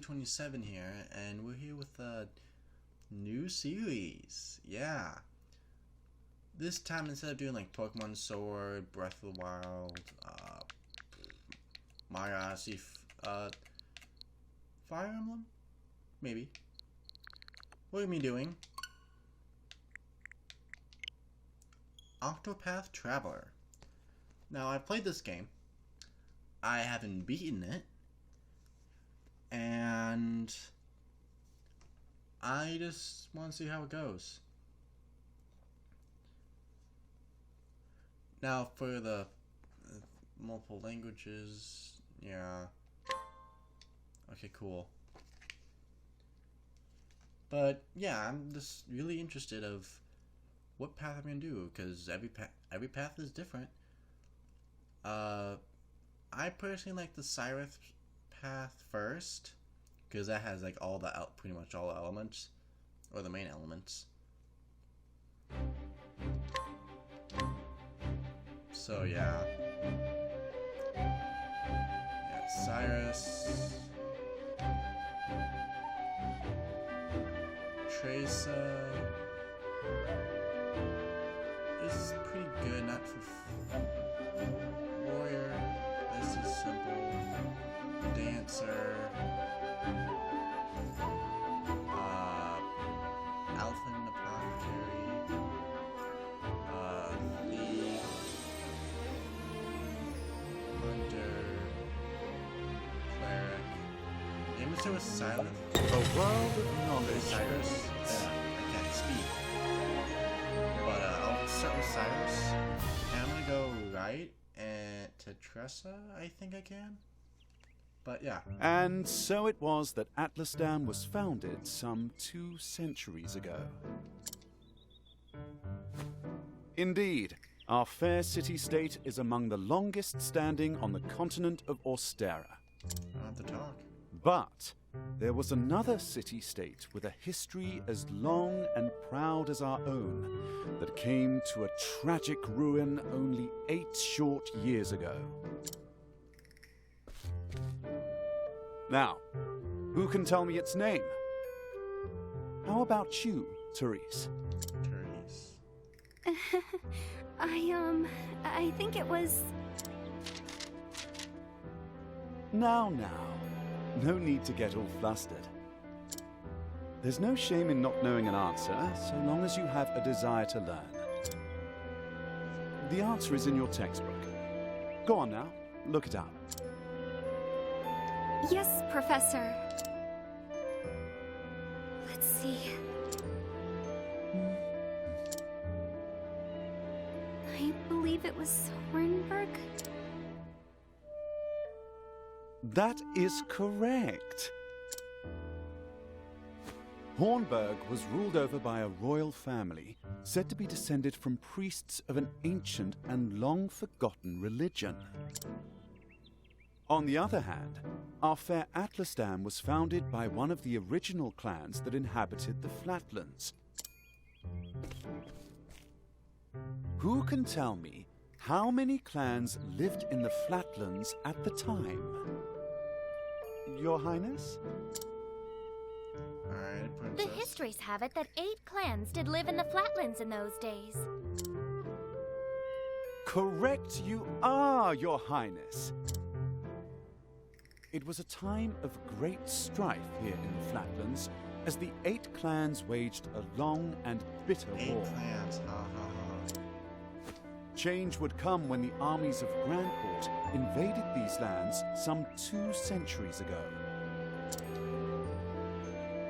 27 here, and we're here with a new series. Yeah. This time, instead of doing like Pokemon Sword, Breath of the Wild, Mario Odyssey, Fire Emblem? Maybe. What are we doing? Octopath Traveler. Now, I've played this game. I haven't beaten it. And I just want to see how it goes. Now, for the multiple languages, yeah. Okay, cool. But yeah, I'm just really interested of what path I'm gonna do, because every path is different. I personally like the Cyrus path first, because that has like all the pretty much all the elements, or the main elements. So yeah, Cyrus, Tracer is pretty good, not for Warrior. This is simple. Dancer, Elfin Apothecary, Thief, Hunter, Cleric. Name is with Silent. A world of knowledge. Cyrus. I can't speak. But I'll start with Cyrus. And I'm gonna go right and to Tressa, I think I can. But yeah. And so it was that Atlasdan was founded some 2 centuries ago. Indeed, our fair city-state is among the longest standing on the continent of Austera. I don't have to talk. But there was another city-state with a history as long and proud as our own that came to a tragic ruin only 8 short years ago. Now, who can tell me its name? How about you, Therese? Therese. I think it was... Now. No need to get all flustered. There's no shame in not knowing an answer, so long as you have a desire to learn. The answer is in your textbook. Go on now, look it up. Yes, Professor. Let's see. I believe it was Hornburg. That is correct. Hornburg was ruled over by a royal family, said to be descended from priests of an ancient and long-forgotten religion. On the other hand, our fair Atlasdan was founded by one of the original clans that inhabited the Flatlands. Who can tell me how many clans lived in the Flatlands at the time? Your Highness? Alright, The Princess. histories have it that 8 clans did live in the Flatlands in those days. Correct you are, Your Highness. It was a time of great strife here in the Flatlands, as the 8 clans waged a long and bitter 8 war. clans, ha ha ha. Change would come when the armies of Grandport invaded these lands some 2 centuries ago.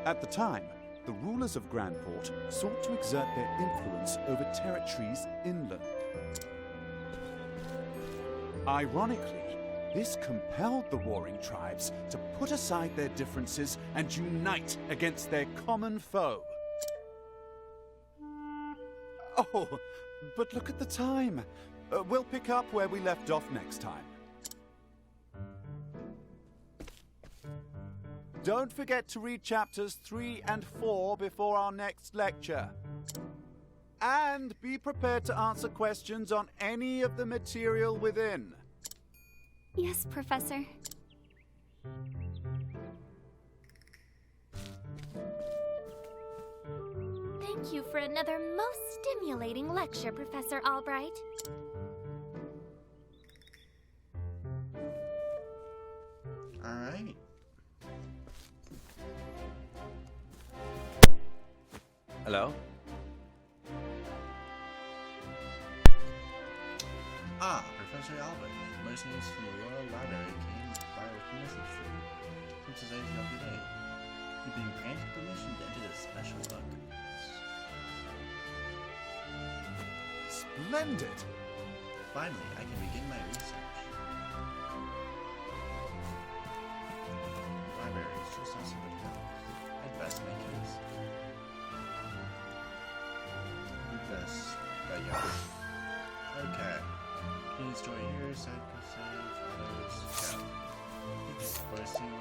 At the time, the rulers of Grandport sought to exert their influence over territories inland. Ironically, this compelled the warring tribes to put aside their differences and unite against their common foe. Oh, but look at the time. We'll pick up where we left off next time. Don't forget to read chapters 3 and 4 before our next lecture. And be prepared to answer questions on any of the material within. Yes, Professor. thank you for another most stimulating lecture, Professor Albright. Alright. Hello? Ah, Professor Albert. Mercenaries from the Royal Library came by with a message for you. Which is every day. You've been granted permission to enter this special book. Splendid! Finally, I can begin my research. Library is just outside the town. I'd best make case. This, but yeah. Okay. Can you store here? Side per save, others, yeah. First thing,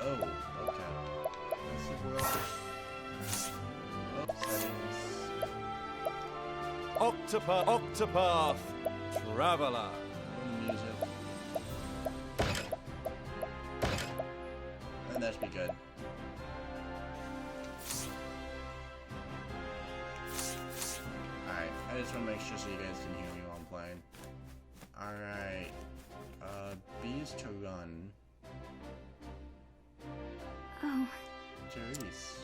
oh, okay. Let's see where else. Settings. Octopath Traveler. Music. And that should be good. Alright, I just want to make sure so you guys can hear me while I'm playing. Alright. B is to run. Oh, Cyrus.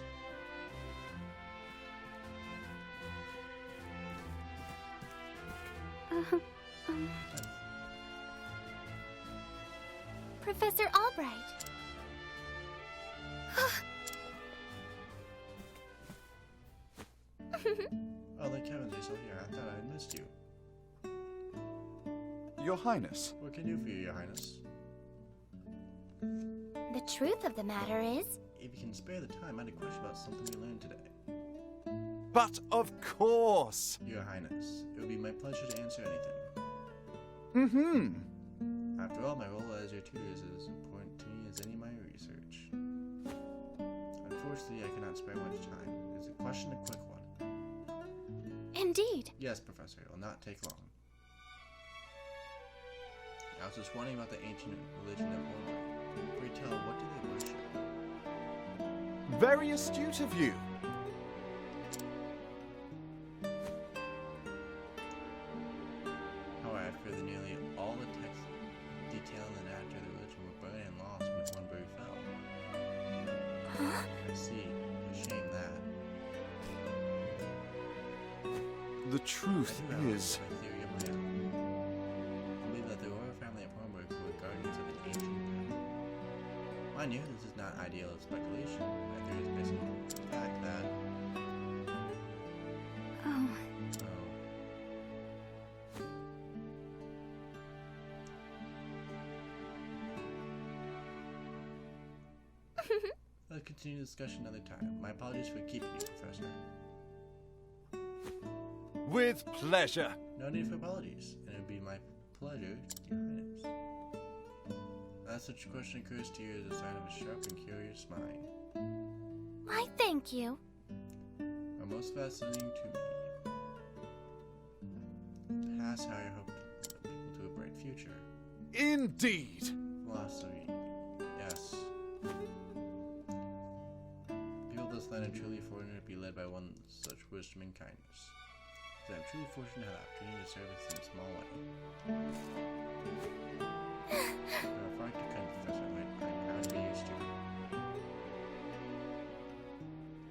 Professor Albright. Oh, the Kevin's are still here. I thought I missed you. Your Highness. What can I do for you, Your Highness? The truth of the matter is, If you can spare the time, I had a question about something we learned today. But of course! Your Highness, it would be my pleasure to answer anything. Mm-hmm. After all, my role as your tutor is as important to me as any of my research. Unfortunately, I cannot spare much time. Is the question a quick one? indeed. Yes, Professor, it will not take long. I was just wondering about the ancient religion of Orway. Pray tell, what do they worship? Very astute of you. However, I've heard that nearly all the texts detailing the nature of the religion were burned and lost when Hornbury fell. I see. A shame that. The truth I do have is... a theory of my own. I believe that the royal family of Hornbury were guardians of an ancient power. Mind you, this is not ideal of speculation. My theory is based on the fact that... Oh, Let's continue the discussion another time. My apologies for keeping you, Professor. With pleasure. No need for apologies, and it would be my pleasure, Your Highness. That such a question occurs to you is a sign of a sharp and curious mind. why thank you. Are most fascinating to me. Past how I hope to people to a bright future. Indeed. Philosophy. Yes. People of this land are truly fortunate to be led by one such wisdom and kindness. I am truly fortunate to have the opportunity to serve in some small way. You are far too kind, Professor. I'm proud to be used to.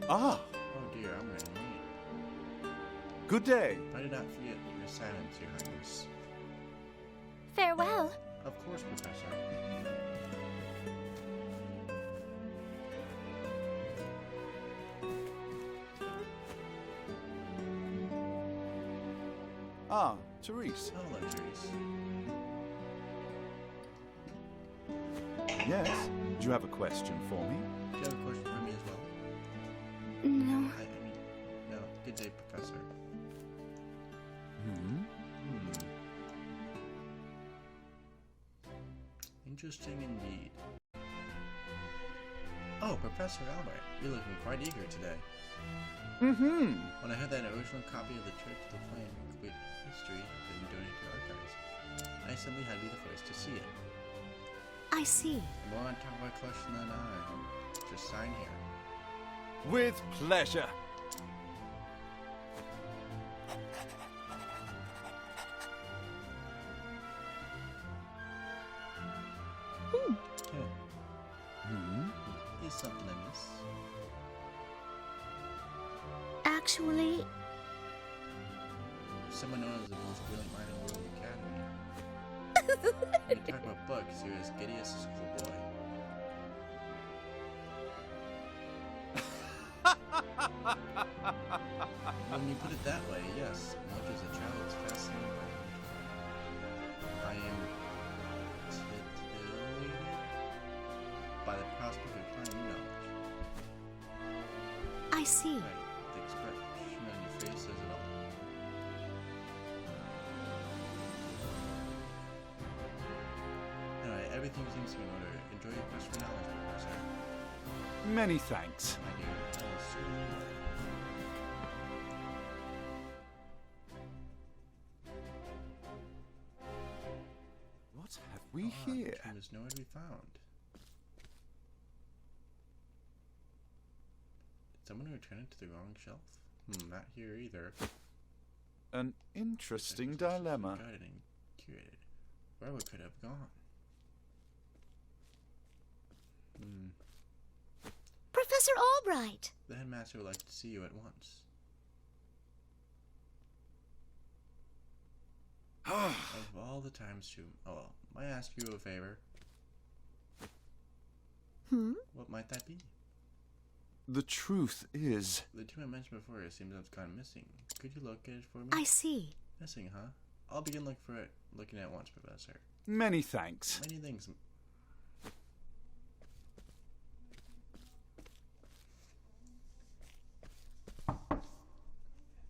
Ah, Oh dear, I'm running late. good day. I did not forget your silence, Your Highness. Farewell. Of course, Professor. Ah, Therese. Hello, Cyrus. Yes? Do you have a question for me? Do you have a question for me as well? No. I mean, no. Good day, Professor. Hmm? Interesting indeed. Oh, Professor Albert, you're looking quite eager today. Mm-hmm. When I heard that an original copy of the Church of the Flame and complete history had been donated to archives, I simply had to be the first to see it. I see. The more on top of my collection than I. Just sign here. With pleasure. miss? Actually, Someone known as the most brilliant mind in the World Academy. When you talk about books, you're as giddy as a schoolboy. When you put it that way, yes, much as a child is fascinated by it. I am titillated by the prospect of finding new knowledge. I see. Right, the expression on your face says it all. Alright, everything seems to be in order. Enjoy your quest for knowledge, Professor. Many thanks. My dear, I will certainly will. What have we here? The tomb is nowhere to be found. Did someone return it to the wrong shelf? Not here either. An interesting dilemma. Guided and curated. Where we could have gone? Professor Albright! The headmaster would like to see you at once. Of all the times to... Oh well, might I ask you a favor? What might that be? The truth is... The tomb I mentioned before seems to have gone missing. Could you locate it for me? I see. Missing, huh? I'll begin looking at it once, Professor. Many thanks. Many things.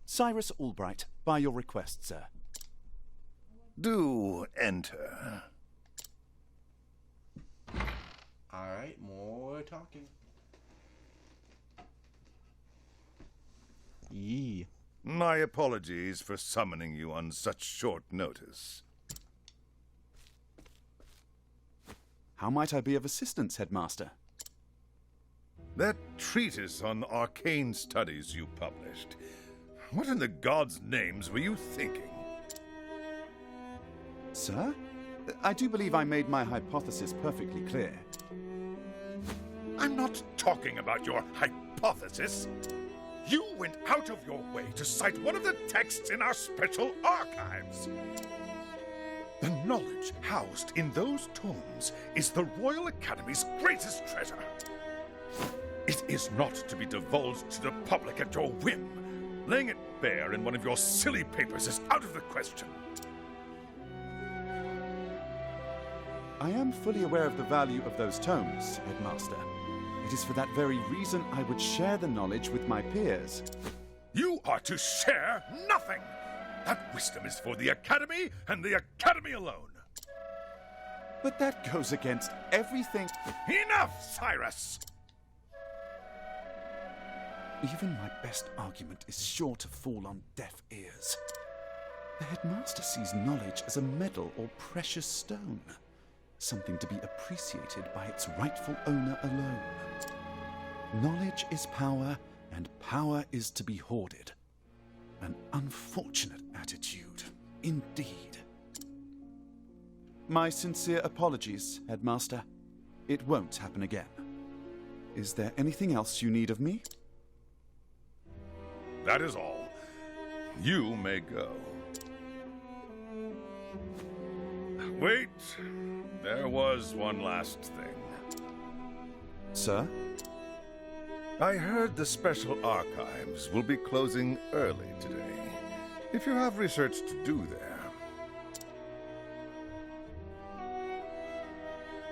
Cyrus Albright, by your request, sir. Do enter. Alright, more talking. Yee. My apologies for summoning you on such short notice. How might I be of assistance, Headmaster? That treatise on arcane studies you published. What in the gods' names were you thinking? Sir? I do believe I made my hypothesis perfectly clear. I'm not talking about your hypothesis. You went out of your way to cite one of the texts in our special archives. The knowledge housed in those tomes is the Royal Academy's greatest treasure. It is not to be divulged to the public at your whim. Laying it bare in one of your silly papers is out of the question. I am fully aware of the value of those tomes, Headmaster. It is for that very reason I would share the knowledge with my peers. You are to share nothing! That wisdom is for the Academy and the Academy alone. But that goes against everything... Enough, Cyrus! Even my best argument is sure to fall on deaf ears. The Headmaster sees knowledge as a medal or precious stone, something to be appreciated by its rightful owner alone. Knowledge is power, and power is to be hoarded. An unfortunate attitude, indeed. My sincere apologies, Headmaster. It won't happen again. Is there anything else you need of me? That is all. You may go. Wait, there was one last thing. Sir? I heard the special archives will be closing early today. If you have research to do there.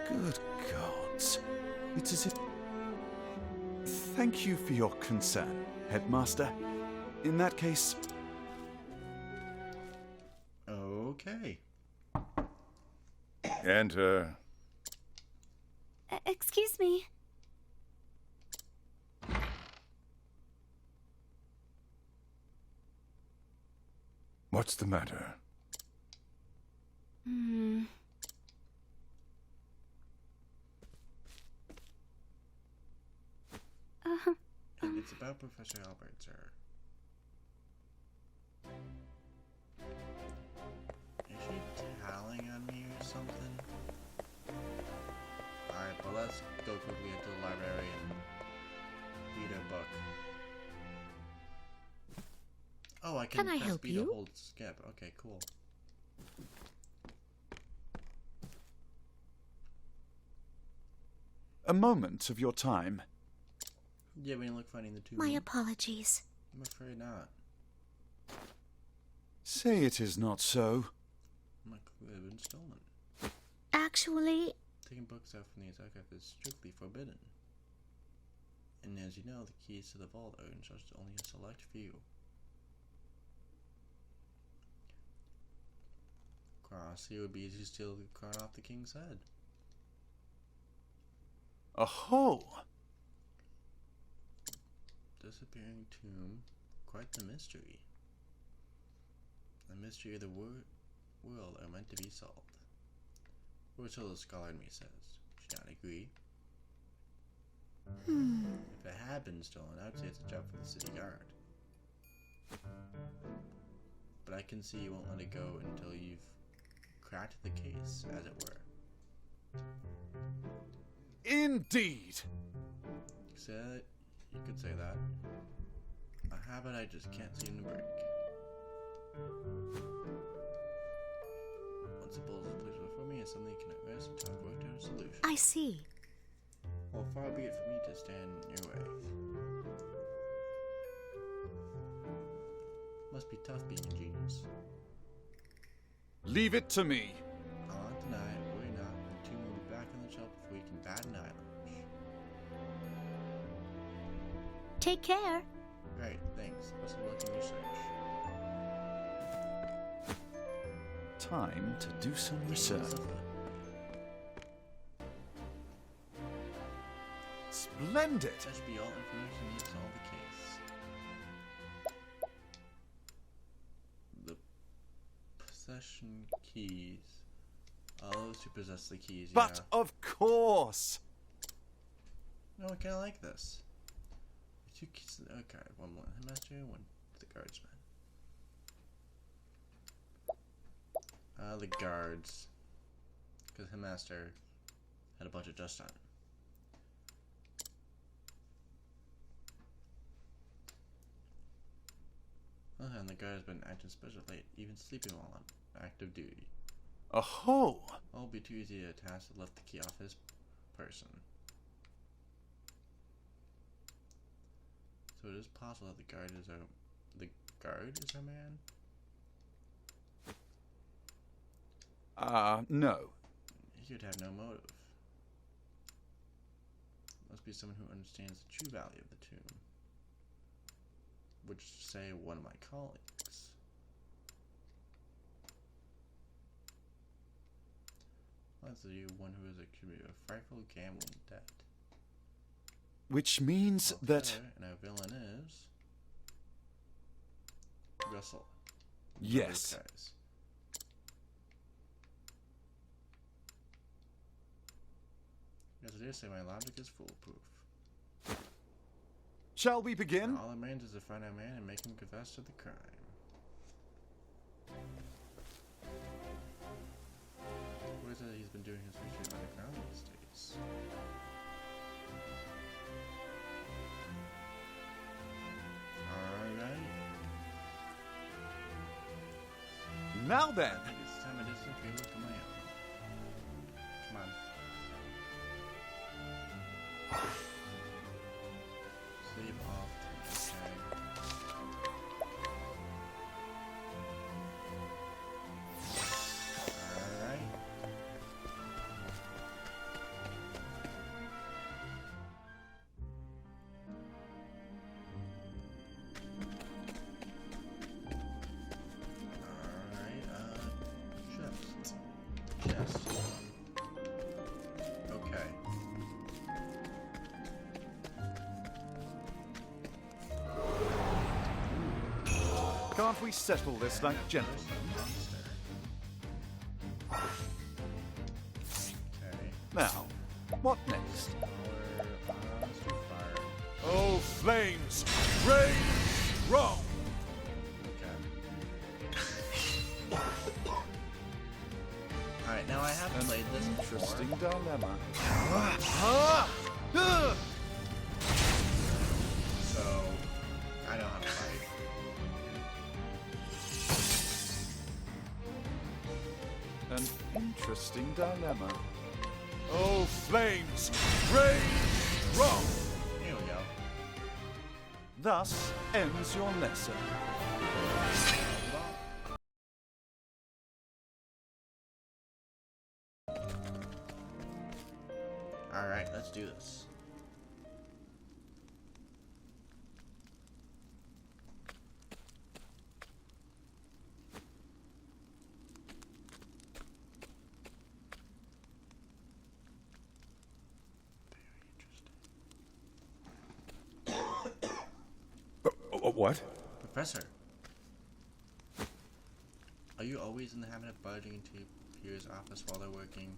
Good gods. It's as if... Thank you for your concern, Headmaster. In that case... Okay. Enter. Excuse me. What's the matter? And it's about Professor Albert, sir. Is she telling on me or something? Alright, but let's go quickly into the library and I can Can I press help B to you? hold skip. Okay, cool. A moment of your time. Yeah, when you look finding the two. My apologies. I'm afraid not. Say it is not so. My clue has been stolen. Actually, Taking books out from the archive is strictly forbidden. And as you know, the keys to the vault are entrusted to only a select few. Cross here would be easy to steal the crown off the king's head. Aho! Disappearing tomb, quite the mystery. The mystery of the world are meant to be solved. Or so the scholar in me says. Should not agree. If it had been stolen, I would say it's a job for the city guard. But I can see you won't let it go until you've cracked the case, as it were. Indeed! You could say that. A habit I just can't seem to break. Once the bull is placed before me, it's something you can rest until I've worked out a solution. I see. Well, far be it for me to stand in your way. Must be tough being a genius. Leave it to me. On tonight, worry not, the tomb will be back on the shelf before you can bat an eyelash. Take care. Great, thanks. Best of luck in your search. Time to do some research. Splendid! That should be all information needed to solve the case. The possession keys. All those who possess the keys, But yeah. of course! No, I kinda like this. Two keys to the archive. One to the master, one to the guardsman. The guards. Because the master had a bunch of dust on it. And the guard has been acting special late, even sleeping while on active duty. Aho! All be too easy to task to lift the key off his person. So it is possible that the guard is our man? No. He would have no motive. Must be someone who understands the true value of the tomb. Which is to say, one of my colleagues. Let's see, one who is accumulated a frightful gambling debt. Which means Well, that... fair, and our villain is... Russell. Yes. Guys. As I dare say, my logic is foolproof. Shall we begin? All that remains is to find our man and make him confess to the crime. What is it he's been doing his research underground these days? Alright. Now then! I think it's time I did some field of my own. Come on. Sleep off. Okay. Alright. Chest. Okay. Can't we settle this like gentlemen? Okay. Now, what next? Fire. Oh, flames! Rage strong! Okay. Alright, now I have played this Interesting before. dilemma. So, I know how to fight. interesting dilemma. Oh, flames, rage strong! Here we go. Thus ends your lesson. Alright, let's do this. What? Professor, are you always in the habit of barging into your peers' office while they're working?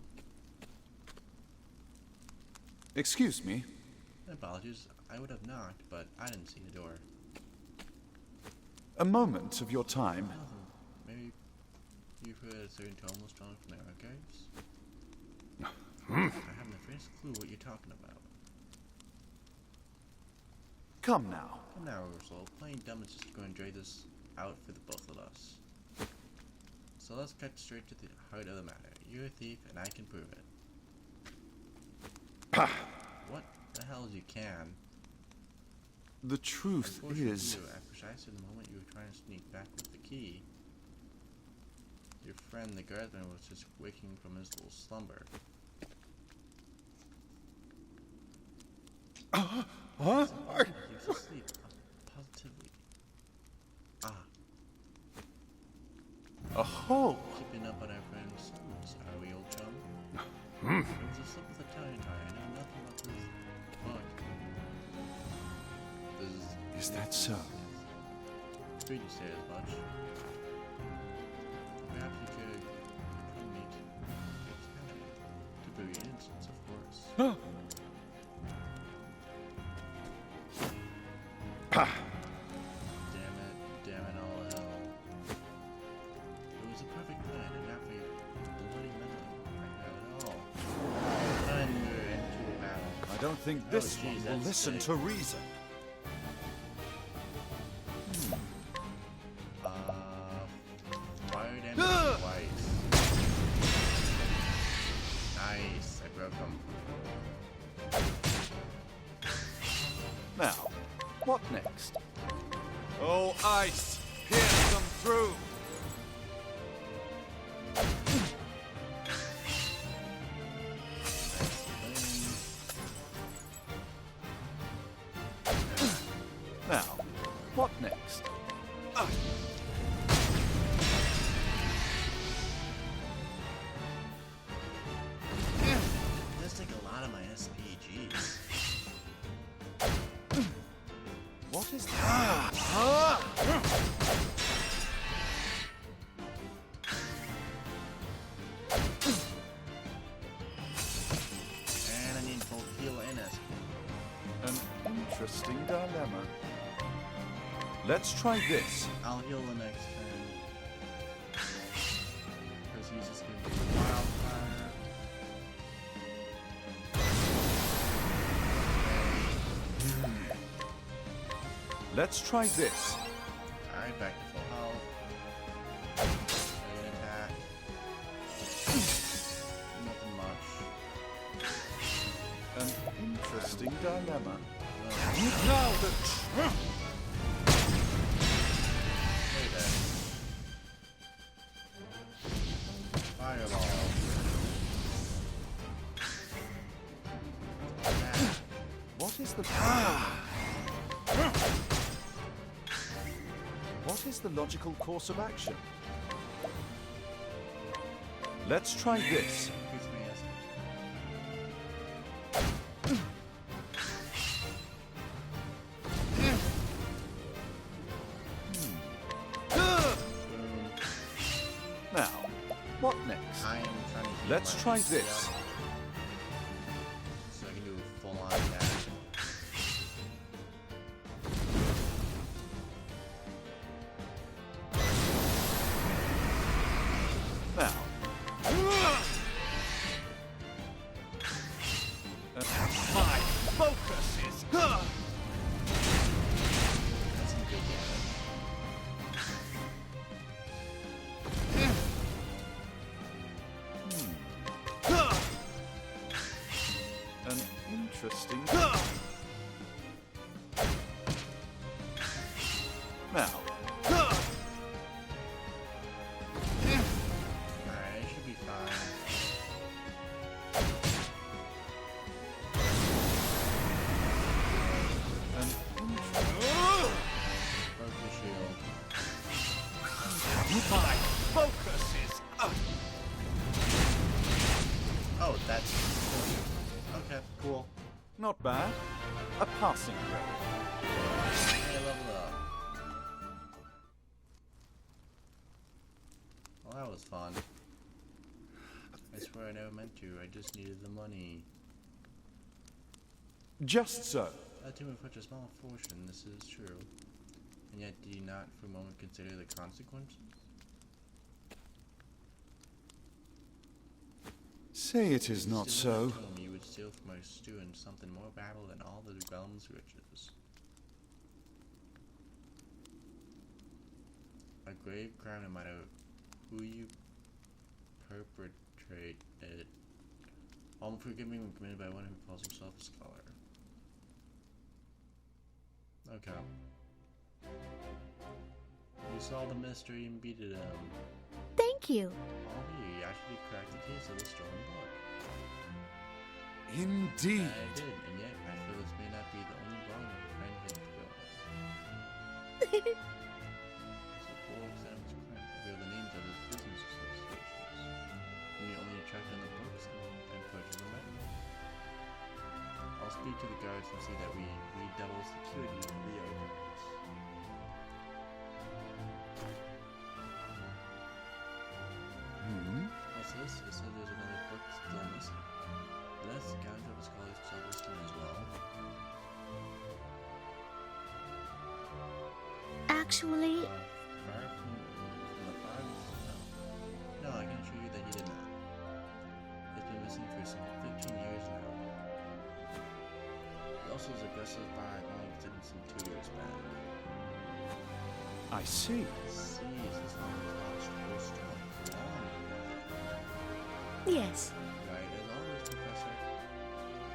Excuse me. Apologies, I would have knocked, but I didn't see the door. A moment of your time. Maybe you've heard a certain tone was drawn from their archives? I haven't the faintest clue what you're talking about. Come now. Come now, Ursula. Playing dumb is just going to drag this out for the both of us. So let's cut straight to the heart of the matter. You're a thief, and I can prove it. Pah! What the hell you can? The truth Unfortunately is... for you, at precisely the moment you were trying to sneak back with the key, your friend the guardsman was just waking from his little slumber. Huh? He was asleep, positively. Aho! Keeping up on our friend's sons, are we, old chum? It was a slip of the tongue, I know nothing about this book. Is that so? Figured you say as much. Perhaps you could come meet Jake's family. To prove your innocence, of course. Pah! Damn it, all hell. It was a perfect plan, and not for your bloody meddling like that at all. Thunder into battle. I don't think this geez, one will that's listen sick. to reason. Fire damage twice. Nice, I broke him. Now, what next? Oh, ice! Pierce them through! Now, what next? This take a lot of my SPGs. What is that? And I need both heal and SP. An interesting dilemma. Let's try this. I'll heal the next turn. Because he's just gonna do wildfire. Let's try this. Alright, back to full health. An attack. Nothing much. An interesting dilemma. Now the Fireball. What is the What is the logical course of action? Let's try this. Increase my SP. Now, what next? I am trying to heal Let's my try SP this. up so I can do full on attack. Now. My focus is... That's some good damage. Now. Alright, it should be fine. Broke the shield. My focus is up. Oh, that's okay, cool. Not bad. A passing grade. Hey, level up. Well, that was fun. I swear I never meant to. I just needed the money. Just so. That to me for such a small fortune, this is true. And yet, do you not for a moment consider the consequences? Say it is not so. Told me you would steal from our students something more valuable than all the realm's riches. A grave crime, no matter who you perpetrate it. All unforgiving when committed by one who calls himself a scholar. Okay. You solved the mystery and beat it him. Thank you. Oh, you actually cracked the case of the stolen book. Indeed. I did, and yet I feel this may not be the only wrong my friend had filled. So full exams crimes reveal the names of his business associations. And you only attract on the books and purchase them back. I'll speak to the guards and see that we redouble security for the archives. What's this? It says there's another book still missing. Let's count up the scholars tell this one as well. Actually, Far from the fire? No. No, I can assure you that he did not. It's been missing for some 15 years now. He also was aggressive by only visiting some 2 years back. I see. Sees his father's lost whole story for long. yes. Right, as always, Professor.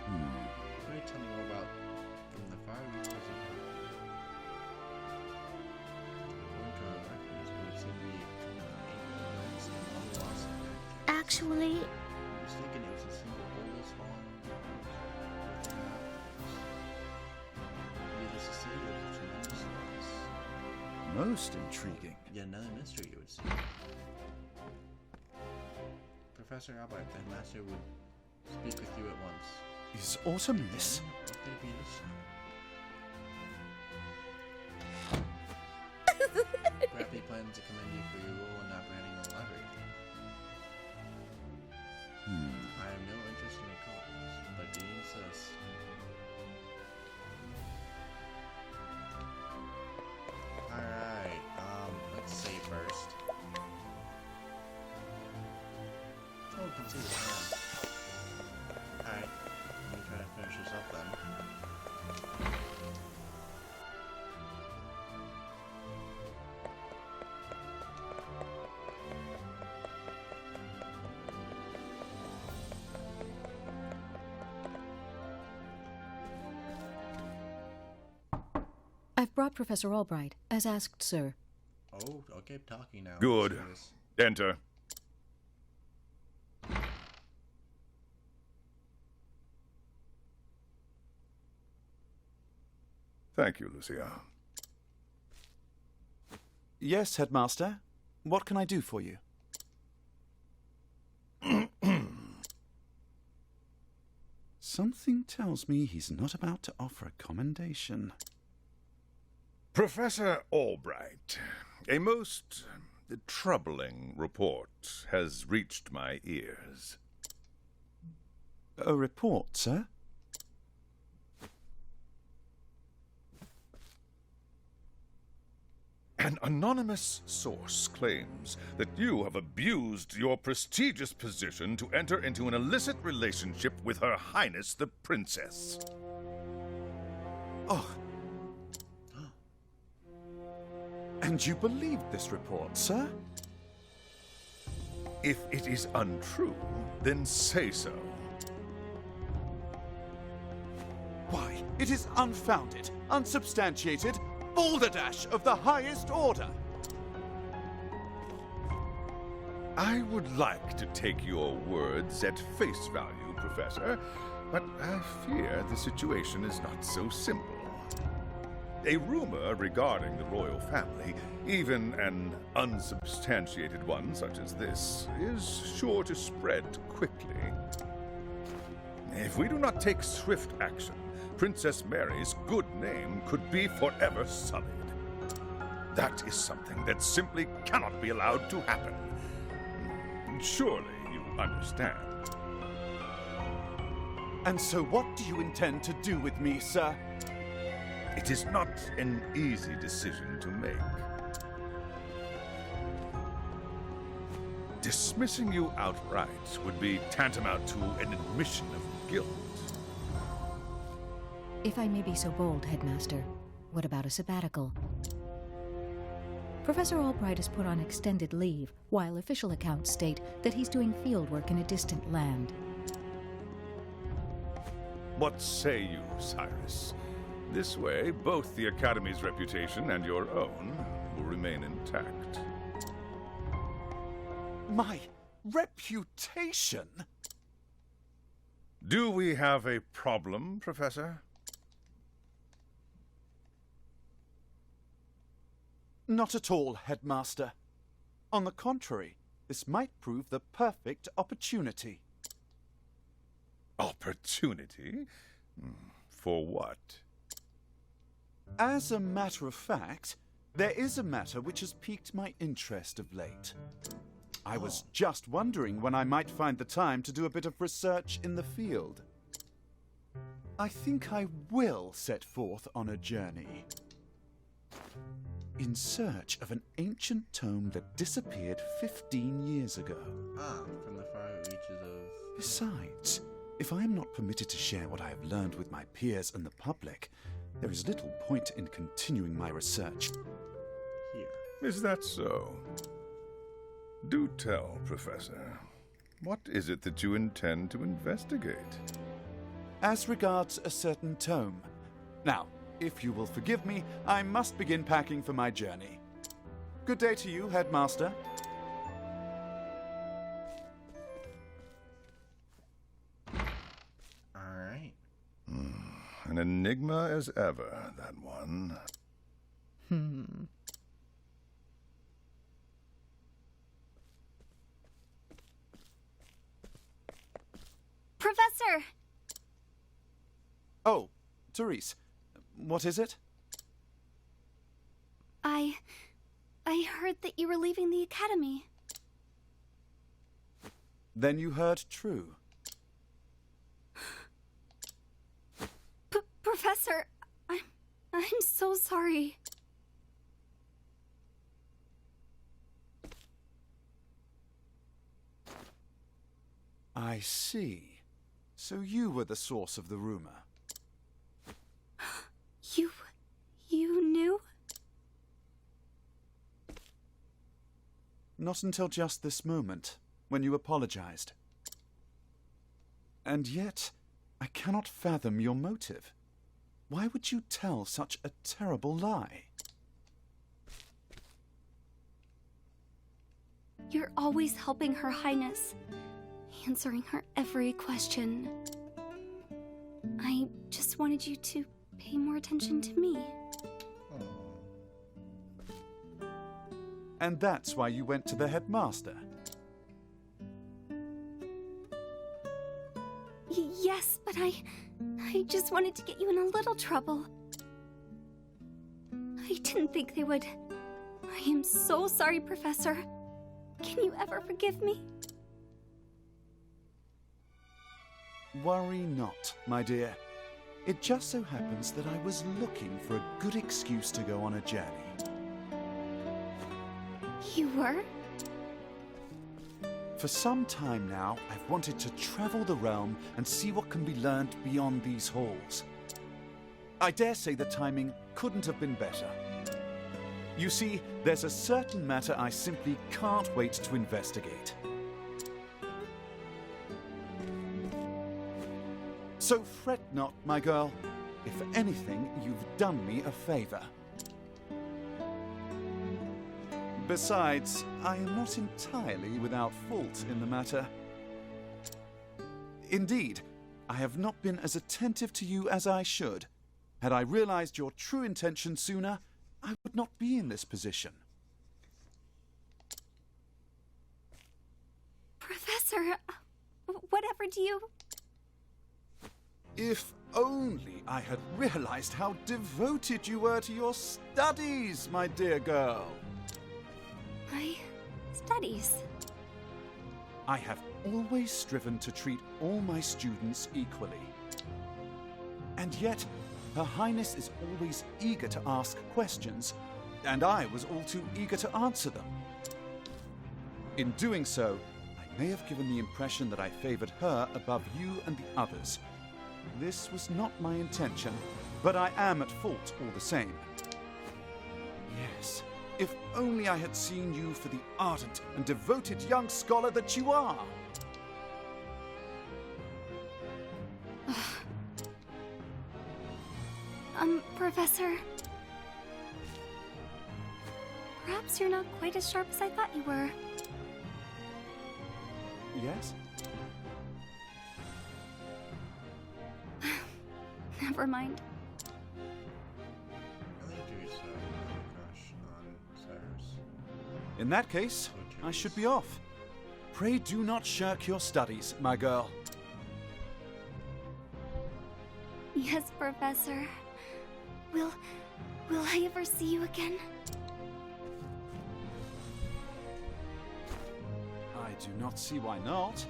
Could you tell me more about from the fire reaches of according to our records, it would seem to be 8 months and one loss of character. Actually, I was thinking it was a single oldest home. Needless to say, there was a tremendous loss. Most intriguing. Yet another mystery, it would seem. Professor Albert, the master would speak with you at once. Is awesomeness? What could it be this time? Perhaps he plans to commend you for your role in operating the library. I have no interest in your cause, but do you insist? Alright, let's save first. Oh, we can see the plan. Alright, let me try to finish this up then. I've brought Professor Albright, as asked, sir. Oh, okay, talking now. Good. Serious. Enter. Thank you, Lucia. Yes, Headmaster. What can I do for you? Something tells me he's not about to offer a commendation. Professor Albright, a most troubling report has reached my ears. A report, sir? An anonymous source claims that you have abused your prestigious position to enter into an illicit relationship with Her Highness the Princess. Oh. And you believed this report, sir? If it is untrue, then say so. Why, it is unfounded, unsubstantiated, balderdash of the highest order. I would like to take your words at face value, Professor, but I fear the situation is not so simple. A rumor regarding the royal family, even an unsubstantiated one such as this, is sure to spread quickly. If we do not take swift action, Princess Mary's good name could be forever sullied. That is something that simply cannot be allowed to happen. Surely you understand. And so what do you intend to do with me, sir? It is not an easy decision to make. Dismissing you outright would be tantamount to an admission of guilt. If I may be so bold, Headmaster, what about a sabbatical? Professor Albright is put on extended leave, while official accounts state that he's doing fieldwork in a distant land. What say you, Cyrus? This way, both the Academy's reputation and your own will remain intact. My reputation? Do we have a problem, Professor? Not at all, Headmaster. On the contrary, this might prove the perfect opportunity. Opportunity? For what? As a matter of fact, there is a matter which has piqued my interest of late. I was just wondering when I might find the time to do a bit of research in the field. I think I will set forth on a journey in search of an ancient tome that disappeared 15 years ago. From the far reaches of... Besides, if I am not permitted to share what I have learned with my peers and the public, there is little point in continuing my research. Here. Is that so? Do tell, Professor. What is it that you intend to investigate? As regards a certain tome. Now, if you will forgive me, I must begin packing for my journey. Good day to you, Headmaster. Alright. An enigma as ever, that one. Professor! Oh, Cyrus, what is it? I heard that you were leaving the academy. Then you heard true. Professor, I'm so sorry. I see. So you were the source of the rumor. You knew? Not until just this moment, when you apologized. And yet, I cannot fathom your motive. Why would you tell such a terrible lie? You're always helping Her Highness, answering her every question. I just wanted you to pay more attention to me. And that's why you went to the headmaster. Yes, but I just wanted to get you in a little trouble. I didn't think they would. I am so sorry, Professor. Can you ever forgive me? Worry not, my dear. It just so happens that I was looking for a good excuse to go on a journey. You were? For some time now, I've wanted to travel the realm and see what can be learned beyond these halls. I dare say the timing couldn't have been better. You see, there's a certain matter I simply can't wait to investigate. So fret not, my girl. If anything, you've done me a favor. Besides, I am not entirely without fault in the matter. Indeed, I have not been as attentive to you as I should. Had I realized your true intention sooner, I would not be in this position. Professor, whatever do you... If only I had realized how devoted you were to your studies, my dear girl. My studies. I have always striven to treat all my students equally. And yet, Her Highness is always eager to ask questions, and I was all too eager to answer them. In doing so, I may have given the impression that I favored her above you and the others. This was not my intention, but I am at fault all the same. Yes, if only I had seen you for the ardent and devoted young scholar that you are! Professor... Perhaps you're not quite as sharp as I thought you were. Yes? Never mind. I think Dewey's have a crush on Cyrus. In that case, I should be off. Pray do not shirk your studies, my girl. Yes, Professor. Will I ever see you again? I do not see why not,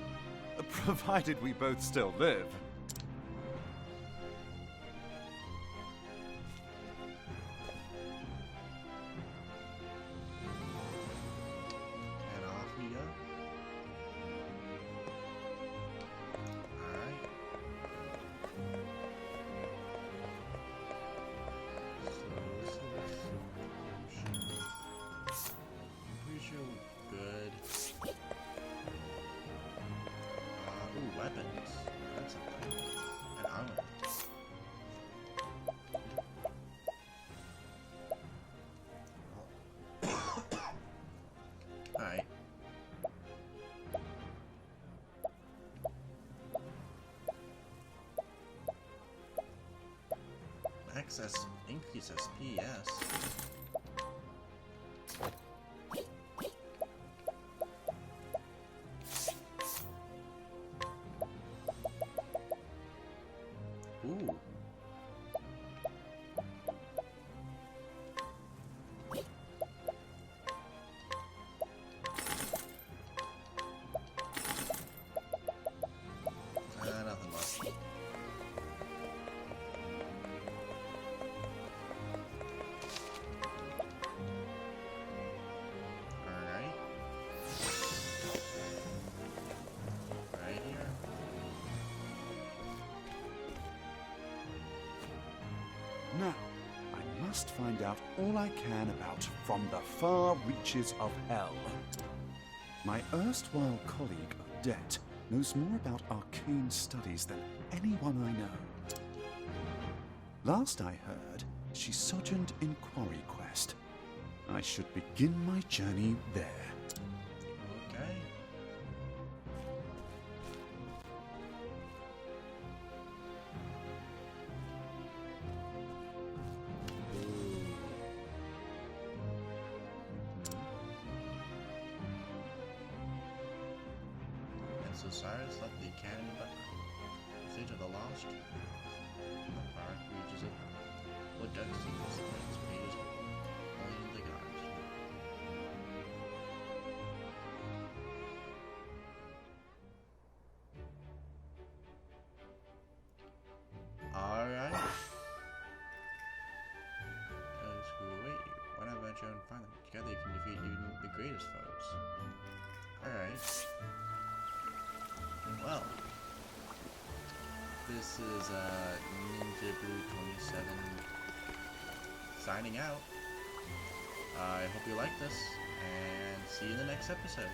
provided we both still live. And off we go. Alright. Pretty sure we're good. Ooh, weapons. That's something. And armor. Alright. Access increase SP, yes. Ooh. Nothing much. Alright. Right here. Now, I must find out all I can about From the Far Reaches of Hell. My erstwhile colleague Odette knows more about arcane studies than anyone I know. Last I heard, she sojourned in Quarry Quest. I should begin my journey there. Okay. And so Cyrus left the academy but Sage of the Lost. The far reaches of look at secrets and things pages only the gods. Alright. Because who wait? Why not venture out and find them? Together you can defeat even the greatest foes. Alright. Well. This is Ninja Brew 27 signing out. I hope you like this, and see you in the next episode.